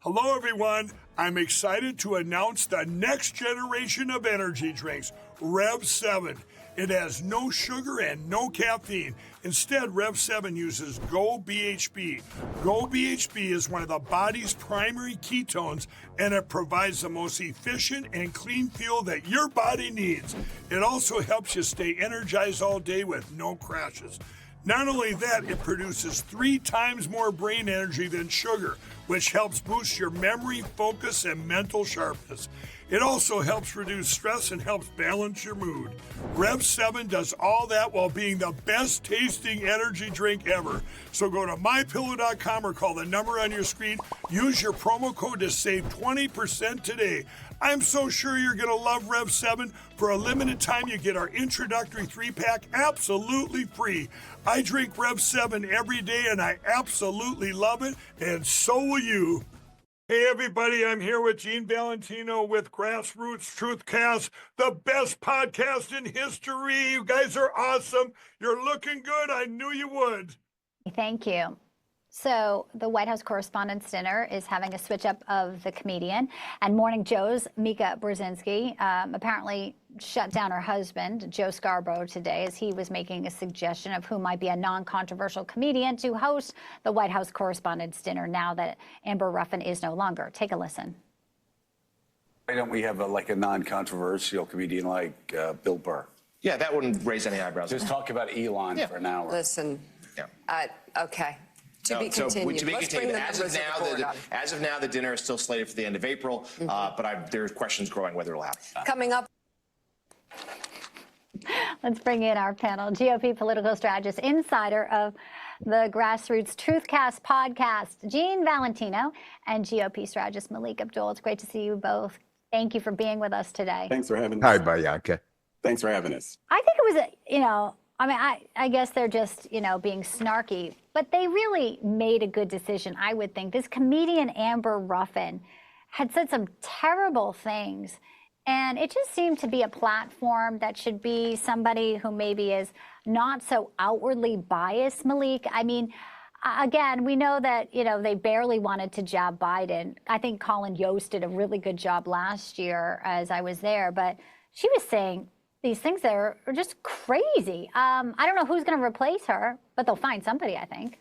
Hello, everyone. I'm excited to announce the next generation of energy drinks, Rev 7. It has no sugar and no caffeine. Instead, Rev 7 uses Go BHB. Go BHB is one of the body's primary ketones, and it provides the most efficient and clean fuel that your body needs. It also helps you stay energized all day with no crashes. Not only that, it produces 3 times more brain energy than sugar, which helps boost your memory, focus, and mental sharpness. It also helps reduce stress and helps balance your mood. Rev 7 does all that while being the best tasting energy drink ever. So go to mypillow.com or call the number on your screen. Use your promo code to save 20% today. I'm so sure you're going to love Rev 7. For a limited time, you get our introductory 3-pack absolutely free. I drink Rev 7 every day, and I absolutely love it, and so will you. Hey, everybody, I'm here with Gene Valentino with Grassroots Truthcast, the best podcast in history. You guys are awesome. You're looking good. I knew you would. Thank you. So the White House Correspondence Dinner is having a switch up of the comedian, and Morning Joe's Mika Brzezinski apparently shut down her husband, Joe Scarborough, today as he was making a suggestion of who might be a non-controversial comedian to host the White House Correspondence Dinner now that Amber Ruffin is no longer. Take a listen. Why don't we have a non-controversial comedian like Bill Maher? Yeah, that wouldn't raise any eyebrows. Just talk about Elon for an hour. Listen, okay. To be So continued. to be Let's continued. bring the numbers up. As of now, the dinner is still slated for the end of April, but there's questions growing whether it'll happen. Coming up. Let's bring in our panel, GOP political strategist, insider of the Grassroots Truthcast podcast, Gene Valentino, and GOP strategist Malik Abdul. It's great to see you both. Thank you for being with us today. Thanks for having us. Hi, Bianca. Thanks for having us. I think it was, I guess they're just, being snarky, but they really made a good decision, I would think. This comedian, Amber Ruffin, had said some terrible things, and it just seemed to be a platform that should be somebody who maybe is not so outwardly biased, Malik. I mean, again, we know that, they barely wanted to jab Biden. I think Colin Yost did a really good job last year as I was there, but she was saying these things that are just crazy. I don't know who's going to replace her, but they'll find somebody, I think.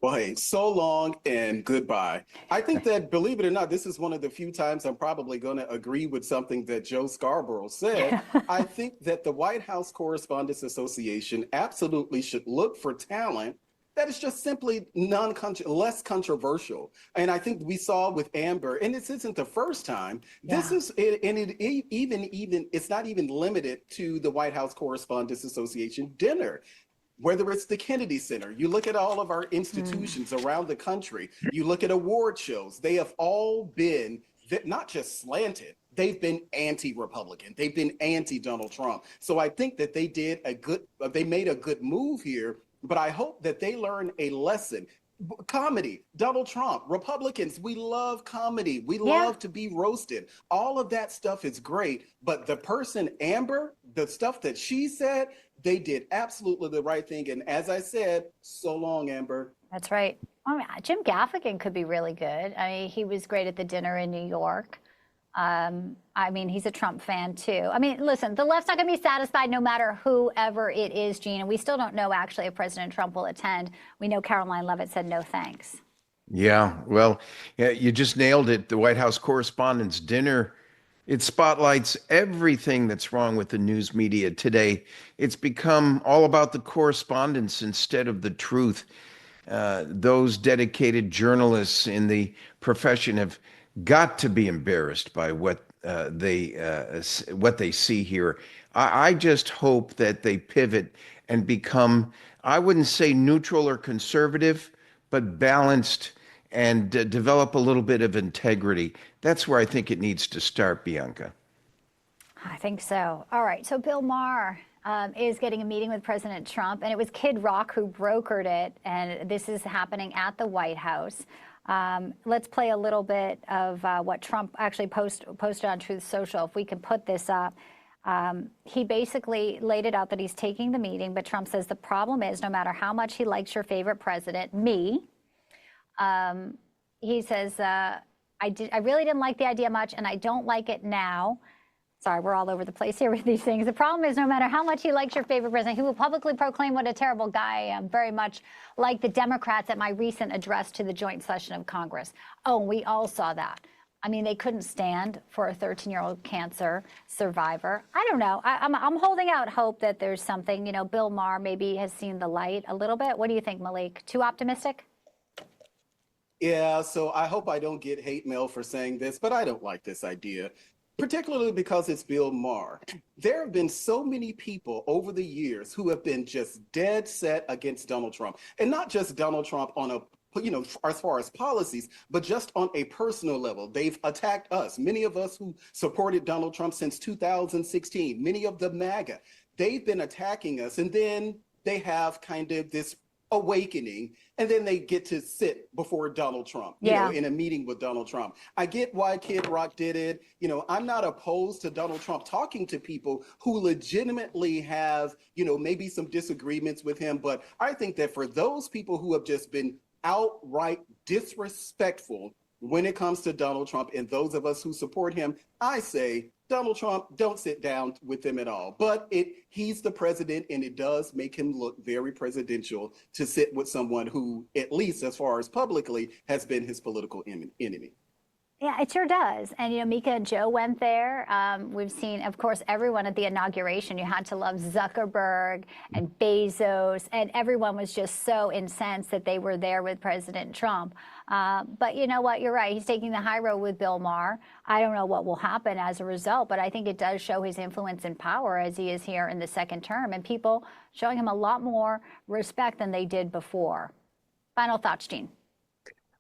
Well, hey, so long and goodbye. I think that, believe it or not, this is one of the few times I'm probably going to agree with something that Joe Scarborough said. I think that the White House Correspondents Association absolutely should look for talent that is just simply less controversial. And I think we saw with Amber, and this isn't the first time, this is, and it's not even limited to the White House Correspondents Association dinner. Whether it's the Kennedy Center, you look at all of our institutions around the country, you look at award shows, they have all been not just slanted, they've been anti-Republican, they've been anti-Donald Trump. So I think that they made a good move here, but I hope that they learn a lesson. Comedy, Donald Trump, Republicans, we love comedy. We love to be roasted. All of that stuff is great, but the person, Amber, the stuff that she said, they did absolutely the right thing. And as I said, so long, Amber. That's right. Jim Gaffigan could be really good. He was great at the dinner in New York. He's a Trump fan too. Listen, the left's not going to be satisfied no matter whoever it is, Gene. And we still don't know actually if President Trump will attend. We know Caroline Leavitt said no thanks. Yeah, well, you just nailed it. The White House Correspondents' Dinner, it spotlights everything that's wrong with the news media today. It's become all about the correspondence instead of the truth. Those dedicated journalists in the profession have got to be embarrassed by what they see here. I just hope that they pivot and become, I wouldn't say neutral or conservative, but balanced and develop a little bit of integrity. That's where I think it needs to start, Bianca. I think so. All right. So Bill Maher is getting a meeting with President Trump, and it was Kid Rock who brokered it. And this is happening at the White House. Let's play a little bit of what Trump actually posted on Truth Social. If we can put this up. He basically laid it out that he's taking the meeting, but Trump says the problem is no matter how much he likes your favorite president, me, He says, I really didn't like the idea much, and I don't like it now. Sorry, we're all over the place here with these things. The problem is no matter how much he likes your favorite president, he will publicly proclaim what a terrible guy I am, very much like the Democrats at my recent address to the joint session of Congress. Oh, we all saw that. I mean, they couldn't stand for a 13-year-old cancer survivor. I don't know. I'm holding out hope that there's something. You know, Bill Maher maybe has seen the light a little bit. What do you think, Malik? Too optimistic? Yeah, so I hope I don't get hate mail for saying this, but I don't like this idea, particularly because it's Bill Maher. There have been so many people over the years who have been just dead set against Donald Trump, and not just Donald Trump on a, as far as policies, but just on a personal level. They've attacked us, many of us who supported Donald Trump since 2016, many of the MAGA. They've been attacking us, and then they have kind of this awakening, and then they get to sit before Donald Trump, in a meeting with Donald Trump. I get why Kid Rock did it. I'm not opposed to Donald Trump talking to people who legitimately have, maybe some disagreements with him. But I think that for those people who have just been outright disrespectful when it comes to Donald Trump, and those of us who support him, I say, Donald Trump, don't sit down with him at all. But he's the president, and it does make him look very presidential to sit with someone who, at least as far as publicly, has been his political enemy. Yeah, it sure does. And, Mika and Joe went there. We've seen, of course, everyone at the inauguration. You had to love Zuckerberg and Bezos, and everyone was just so incensed that they were there with President Trump. But you know what? You're right. He's taking the high road with Bill Maher. I don't know what will happen as a result, but I think it does show his influence and power as he is here in the second term, and people showing him a lot more respect than they did before. Final thoughts, Gene.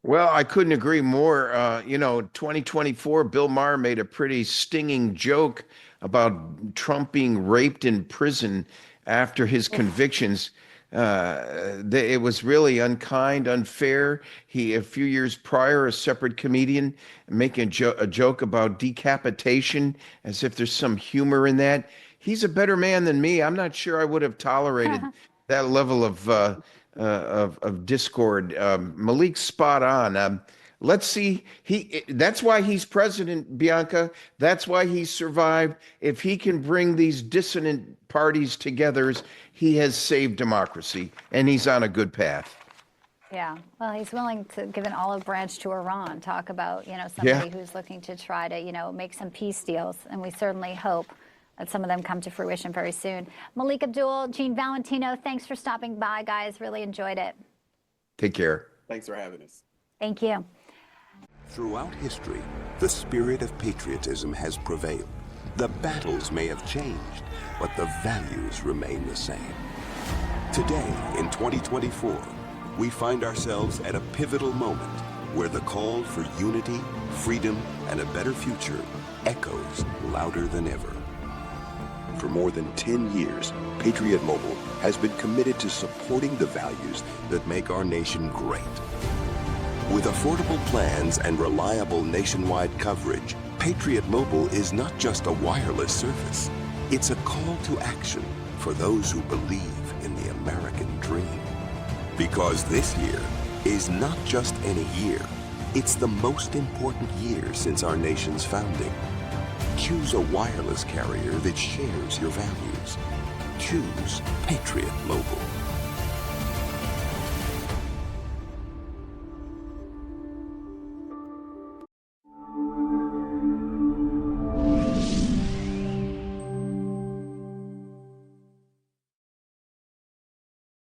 Well, I couldn't agree more. 2024, Bill Maher made a pretty stinging joke about Trump being raped in prison after his convictions. It was really unkind, unfair. A few years prior, a separate comedian making a joke about decapitation, as if there's some humor in that. He's a better man than me. I'm not sure I would have tolerated that level of discord. Malik's spot on. Let's see. That's why he's president, Bianca. That's why he survived. If he can bring these dissonant parties together, he has saved democracy, and he's on a good path. Yeah. Well, he's willing to give an olive branch to Iran. Talk about, somebody who's looking to try to, make some peace deals. And we certainly hope that some of them come to fruition very soon. Malik Abdul, Gene Valentino, thanks for stopping by, guys. Really enjoyed it. Take care. Thanks for having us. Thank you. Throughout history, the spirit of patriotism has prevailed. The battles may have changed, but the values remain the same. Today, in 2024, we find ourselves at a pivotal moment where the call for unity, freedom, and a better future echoes louder than ever. For more than 10 years, Patriot Mobile has been committed to supporting the values that make our nation great. With affordable plans and reliable nationwide coverage, Patriot Mobile is not just a wireless service. It's a call to action for those who believe in the American dream. Because this year is not just any year, it's the most important year since our nation's founding. Choose a wireless carrier that shares your values. Choose Patriot Mobile.